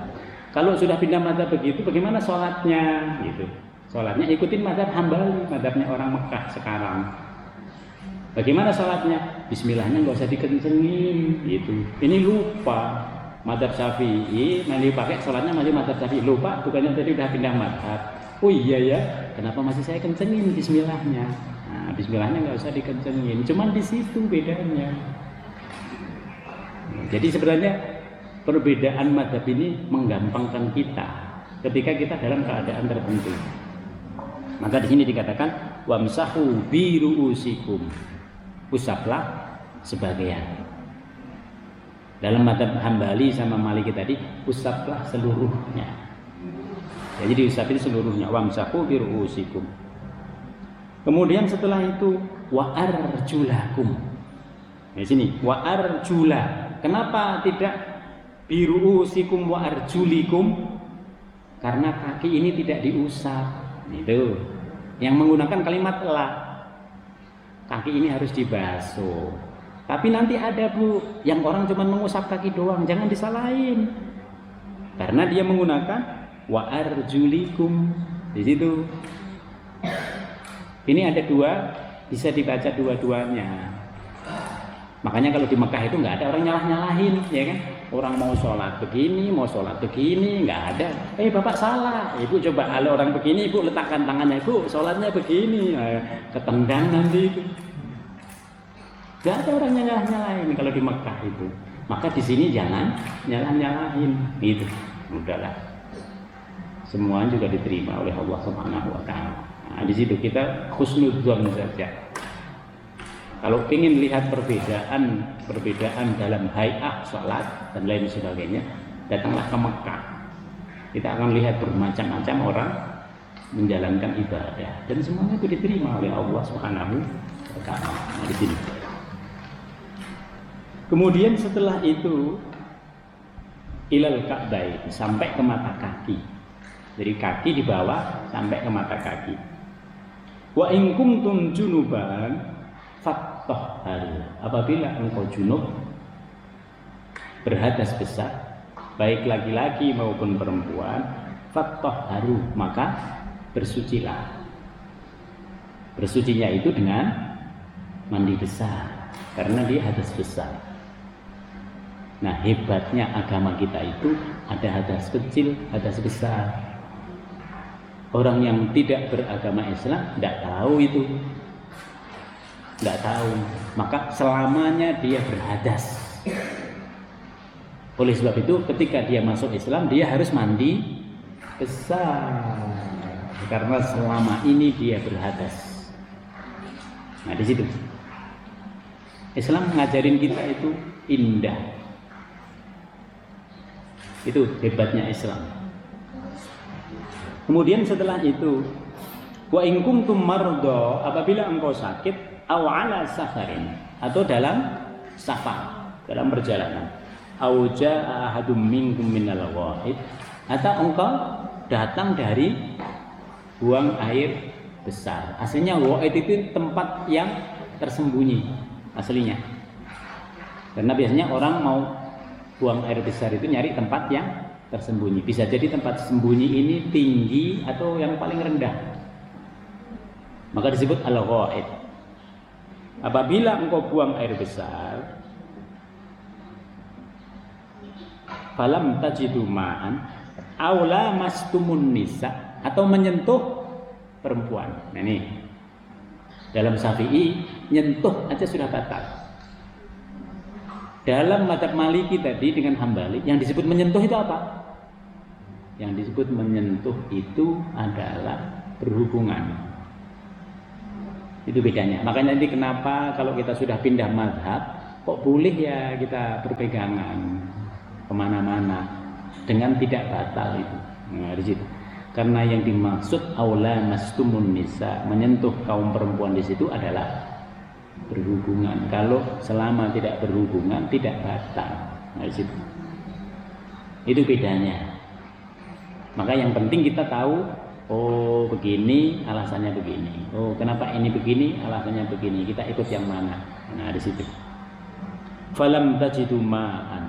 Kalau sudah pindah mazhab begitu, bagaimana sholatnya? Gitu. Sholatnya ikutin mazhab Hambali, mazhabnya orang Mekah sekarang. Bagaimana sholatnya? Bismillahnya nggak usah dikencengin, gitu. Ini lupa. Mazhab Syafi'i, nanti pakai sholatnya masih mazhab Syafi'i. Lupa, bukannya tadi udah pindah mazhab. Oh iya ya, kenapa masih saya kencengin bismillahnya? Nah, bismillahnya nggak usah dikencengin, cuman di situ bedanya. Jadi sebenarnya perbedaan mazhab ini menggampangkan kita ketika kita dalam keadaan tertentu. Maka di sini dikatakan wamsahu biruusikum, usaplah sebagian. Dalam mazhab Hambali sama Maliki tadi, usaplah seluruhnya. Jadi diusapin seluruhnya. Wamsahu biruusikum. Kemudian setelah itu wa arjulakum. Di sini wa arjula. Kenapa tidak biruusikum wa arjulikum? Karena kaki ini tidak diusap. Itu. Yang menggunakan kalimat la. Kaki ini harus dibasuh. Tapi nanti ada Bu, yang orang cuma mengusap kaki doang, jangan disalahin. Karena dia menggunakan wa arjulikum di situ. Ini ada 2, bisa dibaca dua-duanya. Makanya kalau di Mekah itu nggak ada orang nyalah-nyalahin, ya kan? Orang mau sholat begini, nggak ada. Bapak salah, ibu coba kalau orang begini, ibu letakkan tangannya, ibu sholatnya begini, ketendang nanti itu. Gak ada orang nyalah-nyalahin kalau di Mekah itu. Maka di sini jangan nyalah-nyalahin, gitu. Udahlah. Semua juga diterima oleh Allah Subhanahu wa taala. Nah, di situ kita husnudzon saja. Kalau ingin lihat perbedaan dalam hay'ah salat dan lain sebagainya, datanglah ke Mekah. Kita akan lihat bermacam-macam orang menjalankan ibadah dan semuanya itu diterima oleh Allah Subhanahu wa taala. Nah, di sini. Kemudian setelah itu ilal ka'bain, sampai ke mata kaki. Jadi kaki di bawah sampai ke mata kaki. Wa in kuntum junuban fattahharu. Apabila engkau junub berhadas besar, baik laki-laki maupun perempuan, fattahharu, maka bersucilah. Bersucinya itu dengan mandi besar karena dia hadas besar. Nah, hebatnya agama kita itu ada hadas kecil, hadas besar. Orang yang tidak beragama Islam tidak tahu itu. nggak tahu, maka selamanya dia berhadas. Oleh sebab itu ketika dia masuk Islam dia harus mandi besar karena selama ini dia berhadas. Nah di situ Islam ngajarin kita itu indah. Itu hebatnya Islam. Kemudian setelah itu, wa in kuntum marda, apabila engkau sakit, aw ala safarin, atau dalam safar, dalam perjalanan, aw jaa ahadum minkum minal ghaid, atau engkau datang dari buang air besar. Aslinya ghaid itu tempat yang tersembunyi aslinya. Karena biasanya orang mau buang air besar itu nyari tempat yang tersembunyi. Bisa jadi tempat sembunyi ini tinggi atau yang paling rendah. Maka disebut al-ghaid. Apabila engkau buang air besar, falam tajidu ma'an aw lamastumun nisa, atau menyentuh perempuan. Nah ini dalam Syafi'i nyentuh aja sudah batal. Dalam madzhab Maliki tadi dengan Hambali yang disebut menyentuh itu apa? Yang disebut menyentuh itu adalah berhubungan. Itu bedanya. Makanya nanti kenapa kalau kita sudah pindah mazhab kok boleh ya kita berpegangan kemana-mana dengan tidak batal itu. Nah di situ. Karena yang dimaksud aula mastumun nisa, menyentuh kaum perempuan di situ adalah berhubungan. Kalau selama tidak berhubungan tidak batal. Nah di situ. Itu bedanya. Maka yang penting kita tahu, oh begini alasannya begini. Oh kenapa ini begini alasannya begini. Kita ikut yang mana? Nah di situ. Falam tajidu ma'an.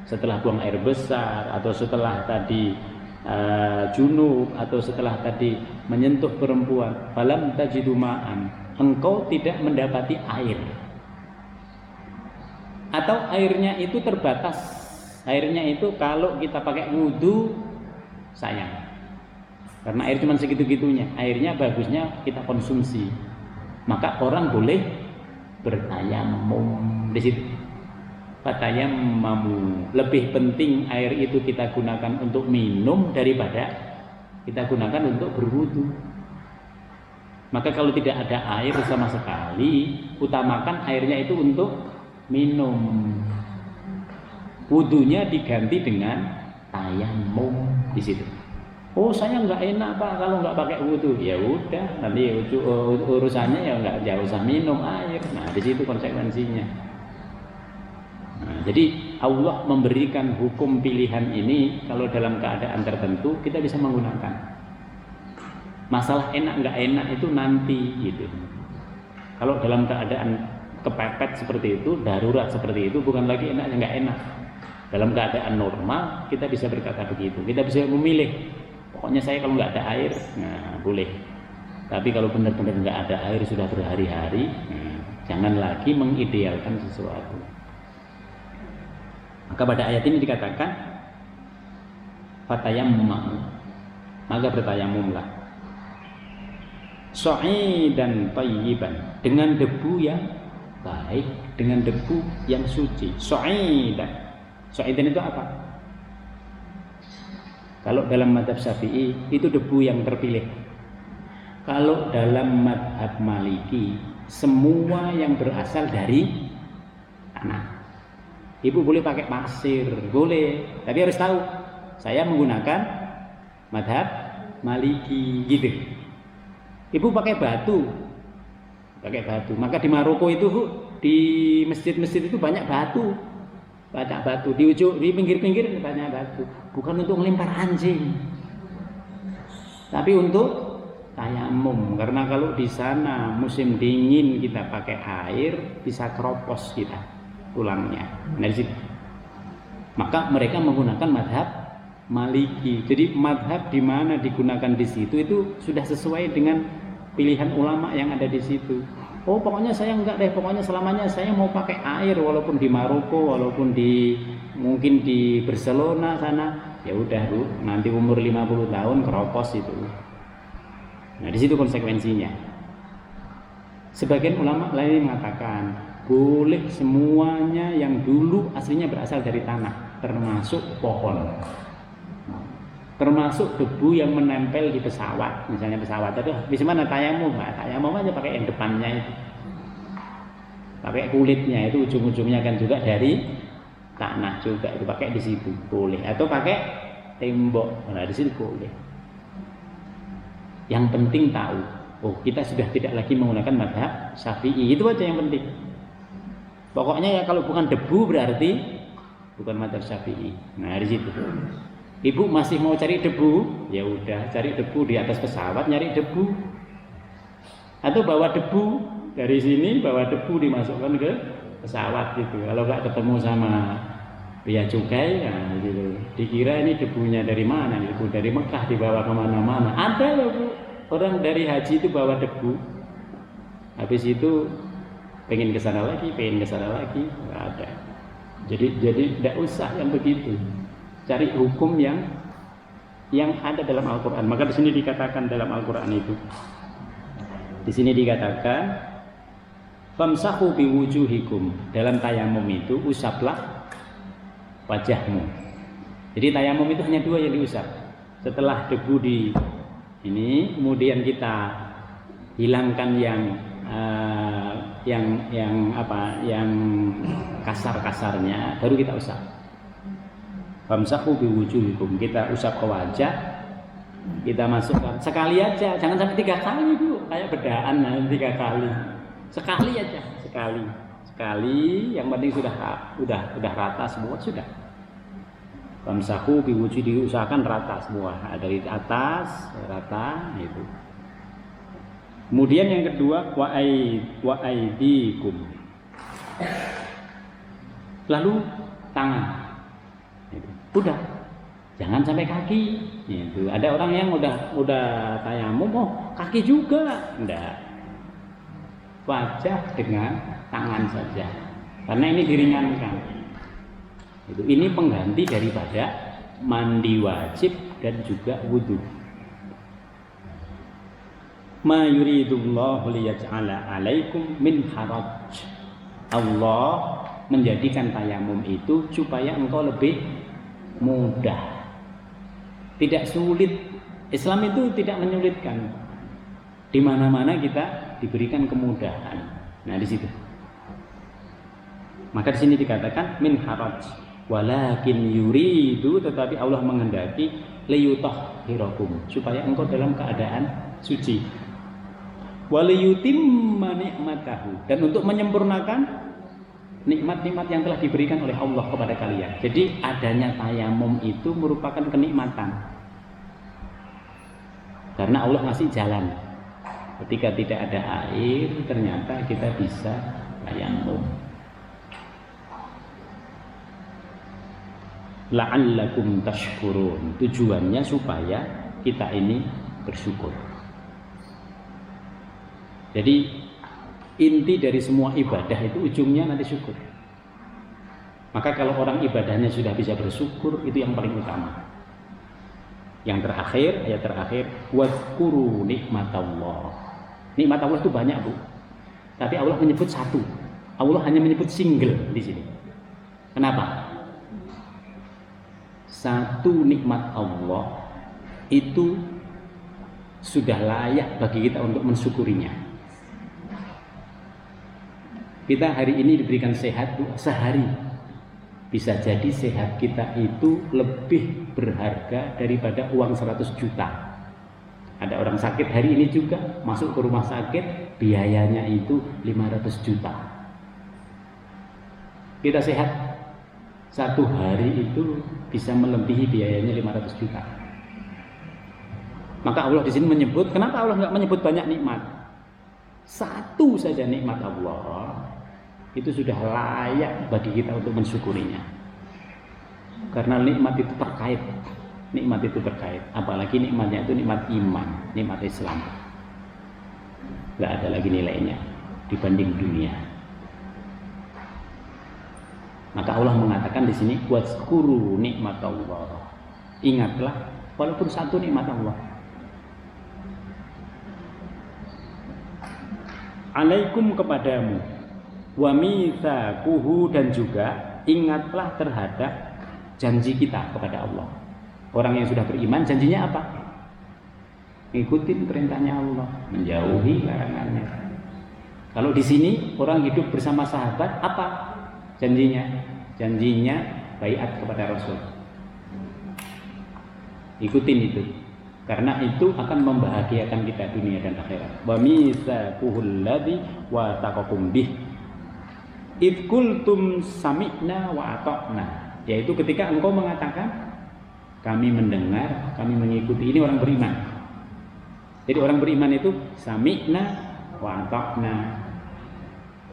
Setelah buang air besar atau setelah tadi junub atau setelah tadi menyentuh perempuan, falam tajidu ma'an, engkau tidak mendapati air. Atau airnya itu terbatas. Airnya itu kalau kita pakai wudu sayang, karena air cuma segitu-gitunya. Airnya bagusnya kita konsumsi, maka orang boleh bertayamum di situ. Fatayammamu, lebih penting air itu kita gunakan untuk minum daripada kita gunakan untuk berwudu. Maka kalau tidak ada air sama sekali, utamakan airnya itu untuk minum. Wudunya diganti dengan tayamum di situ. Oh saya nggak enak Pak kalau nggak pakai wudu. Ya udah, nanti urusannya ya nggak usah minum air. Nah di situ konsekuensinya. Nah, jadi Allah memberikan hukum pilihan ini kalau dalam keadaan tertentu kita bisa menggunakan. Masalah enak nggak enak itu nanti gitu. Kalau dalam keadaan kepepet seperti itu, darurat seperti itu, bukan lagi enak nggak enak. Dalam keadaan normal kita bisa berkata begitu. Kita bisa memilih. Pokoknya saya kalau nggak ada air, nah boleh. Tapi kalau benar-benar nggak ada air sudah berhari-hari, jangan lagi mengidealkan sesuatu. Maka pada ayat ini dikatakan fatayammum, maka bertayamumlah sha'idan thayyiban, dengan debu yang baik, dengan debu yang suci. Sha'idan itu apa? Kalau dalam mazhab Syafi'i itu debu yang terpilih. Kalau dalam mazhab Maliki semua yang berasal dari tanah. Ibu boleh pakai pasir, boleh, tapi harus tahu saya menggunakan mazhab Maliki gitu. Ibu pakai batu, maka di Maroko itu di masjid-masjid itu banyak batu, di ujung, di pinggir-pinggir banyak batu, bukan untuk melempar anjing, tapi untuk tayamum. Karena kalau di sana musim dingin kita pakai air bisa keropos kita tulangnya. Nah, maka mereka menggunakan mazhab Maliki. Jadi mazhab di mana digunakan di situ itu sudah sesuai dengan pilihan ulama yang ada di situ. Oh pokoknya saya enggak deh, pokoknya selamanya saya mau pakai air walaupun di Maroko, walaupun mungkin di Barcelona sana. Ya udah Bu, nanti umur 50 tahun keropos itu. Nah di situ konsekuensinya. Sebagian ulama lain mengatakan boleh semuanya yang dulu aslinya berasal dari tanah, termasuk pohon, termasuk debu yang menempel di pesawat. Misalnya pesawat itu bisa mana tayamum, tayamum aja pakai yang depannya itu, pakai kulitnya itu, ujung-ujungnya kan juga dari tanah juga, itu pakai di situ boleh, atau pakai tembok, nah di situ boleh. Yang penting tahu, oh kita sudah tidak lagi menggunakan mazhab Syafi'i, itu aja yang penting. Pokoknya ya kalau bukan debu berarti bukan mazhab Syafi'i. Nah di situ. Ibu masih mau cari debu, ya udah cari debu di atas pesawat, nyari debu. Atau bawa debu dari sini, bawa debu dimasukkan ke pesawat gitu. Kalau nggak ketemu sama bea cukai, nah gitu. Dikira ini debunya dari mana? Debu dari Mekah dibawa kemana-mana. Ada loh Bu, orang dari haji itu bawa debu. Habis itu pengen ke sana lagi, nggak ada. Jadi tidak usah yang begitu. Cari hukum yang ada dalam Al-Qur'an. Maka di sini dikatakan dalam Al-Qur'an itu. Di sini dikatakan famsahu biwujuhikum. Dalam tayamum itu usaplah wajahmu. Jadi tayamum itu hanya dua yang diusap. Setelah debu di ini, kemudian kita hilangkan yang kasar-kasarnya, baru kita usap. Famsahu biwujuhikum, kita usap ke wajah, kita masukkan sekali aja, jangan sampai 3 kali Bu, kayak bedaan 3 kali. Sekali aja, sekali, yang penting sudah rata semua sudah. Famsahu biwujuhi, diusahakan rata semua, dari atas rata itu. Kemudian yang kedua wa aidikum. Lalu tangan. Udah. Jangan sampai kaki. Itu. Ada orang yang udah tayamum, kaki juga. Enggak. Wajah dengan tangan saja. Karena ini diringankan. Itu. Ini pengganti daripada mandi wajib dan juga wudu. Ma yuridullahu liyaj'ala 'alaikum min haraj. Allah menjadikan tayamum itu supaya engkau lebih mudah. Tidak sulit. Islam itu tidak menyulitkan. Di mana-mana kita diberikan kemudahan. Nah, di situ. Maka di sini dikatakan min haraj. Walakin yuridu, tetapi Allah menghendaki liyutahhirakum, supaya engkau dalam keadaan suci. Waliyutimma ni'matahu, dan untuk menyempurnakan nikmat-nikmat yang telah diberikan oleh Allah kepada kalian. Jadi adanya tayamum itu merupakan kenikmatan. Karena Allah ngasih jalan. Ketika tidak ada air, ternyata kita bisa tayamum. La'allakum tashkurun. Tujuannya supaya kita ini bersyukur. Jadi inti dari semua ibadah itu ujungnya nanti syukur. Maka kalau orang ibadahnya sudah bisa bersyukur, itu yang paling utama. Yang terakhir, ayat terakhir, wadzkuru nikmatallah. Nikmat Allah itu banyak Bu. Tapi Allah menyebut satu. Allah hanya menyebut single di sini. Kenapa? Satu nikmat Allah itu sudah layak bagi kita untuk mensyukurinya. Kita hari ini diberikan sehat sehari. Bisa jadi sehat kita itu lebih berharga daripada uang 100 juta. Ada orang sakit hari ini juga, masuk ke rumah sakit, biayanya itu 500 juta. Kita sehat, satu hari itu bisa melebihi biayanya 500 juta. Maka Allah di sini menyebut, kenapa Allah nggak menyebut banyak nikmat? Satu saja nikmat Allah itu sudah layak bagi kita untuk mensyukurinya. Karena nikmat itu terkait, apalagi nikmatnya itu nikmat iman, nikmat Islam. Nggak ada lagi nilainya dibanding dunia. Maka Allah mengatakan di sini, wadzkuru nikmatallah. Ingatlah walaupun satu nikmat Allah. alaikum kepadamu, wa mitsaquhu dan juga ingatlah terhadap janji kita kepada Allah. Orang yang sudah beriman janjinya apa? Ikutin perintahnya Allah, menjauhi larangannya. Kalau di sini orang hidup bersama sahabat, apa janjinya? Janjinya baiat kepada Rasul. Ikutin itu. Karena itu akan membahagiakan kita dunia dan akhirat. Wa mitsaquhul ladzi wa taqakum bih. Id qultum sami'na wa ata'na. Yaitu ketika engkau mengatakan kami mendengar, kami mengikuti. Ini orang beriman. Jadi orang beriman itu sami'na wa ata'na.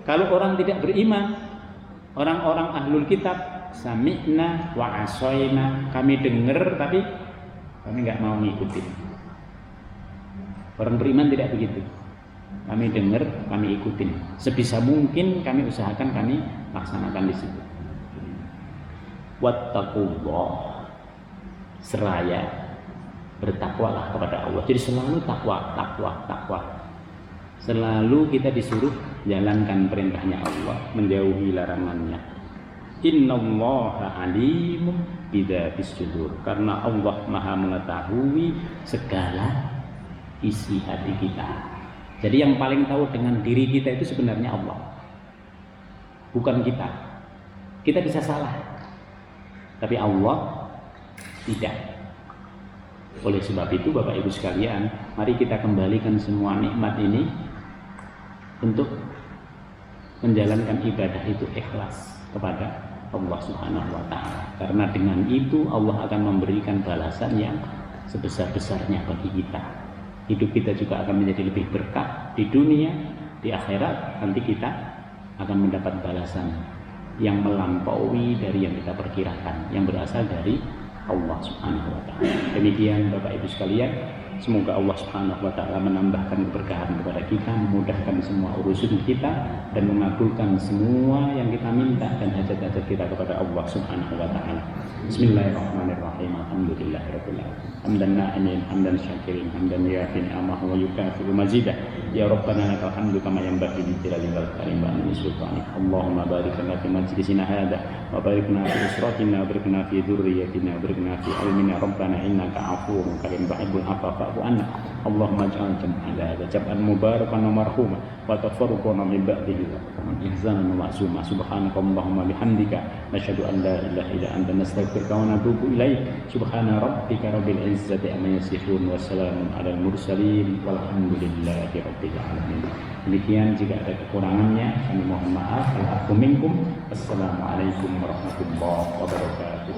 Kalau orang tidak beriman, orang-orang ahlul kitab sami'na wa asoina. Kami dengar tapi kami nggak mau ngikutin. Orang beriman tidak begitu. Kami dengar, kami ikutin. Sebisa mungkin kami usahakan, kami laksanakan di situ. Wattaqullah, seraya bertakwalah kepada Allah. Jadi selalu takwa. Selalu kita disuruh jalankan perintahnya Allah, menjauhi larangannya. Innallaha alimun bidzatis sudur. Karena Allah Maha mengetahui segala isi hati kita. Jadi yang paling tahu dengan diri kita itu sebenarnya Allah, bukan kita. Kita bisa salah, tapi Allah tidak. Oleh sebab itu Bapak Ibu sekalian, mari kita kembalikan semua nikmat ini untuk menjalankan ibadah itu ikhlas kepada Allah Subhanahu wa Ta'ala. Karena dengan itu Allah akan memberikan balasan yang sebesar-besarnya bagi kita. Hidup kita juga akan menjadi lebih berkah di dunia, di akhirat. Nanti kita akan mendapat balasan yang melampaui dari yang kita perkirakan, yang berasal dari Allah Subhanahu wa Ta'ala. Demikian Bapak Ibu sekalian, semoga Allah Subhanahu wa Ta'ala menambahkan keberkahan kepada kita, memudahkan semua urusan kita, dan mengabulkan semua yang kita minta dan hajat-hajat kita kepada Allah Subhanahu wa Ta'ala. Bismillahirrahmanirrahim. Alhamdulillahirabbil alamin. Hamdan na'imin, hamdan syakirin, hamdan yafi ni'amahu wa yukafiru mazidah. Ya Rabbana lakal hamdu kama yanbaghi li jalali karim wa li sultanik. Allahumma barik lana fi majlisina hadza wa barik lana fi usratina wa barik lana fi dzurriyyatina wa barik lana fi ilmina. Rabbana innaka afuwwun karim tuhibbul afwa fa'fu anna. Allahumma ij'al jam'ana hadza jam'an mubarakan wa marhuma wa tafarruqana min ba'dihi ihsanan wa ma'suma. Subhanakallahumma bihamdika nasyhadu an la ilaha illa anta nastaghfiruka wa natubu ilaik. Subhana rabbika rabbil izzati amma yasifun wa salamun alal mursalin walhamdulillahi rabbil alamin. Demikian, jika ada kekurangannya kami mohon maaf. Assalamualaikum warahmatullahi wabarakatuh.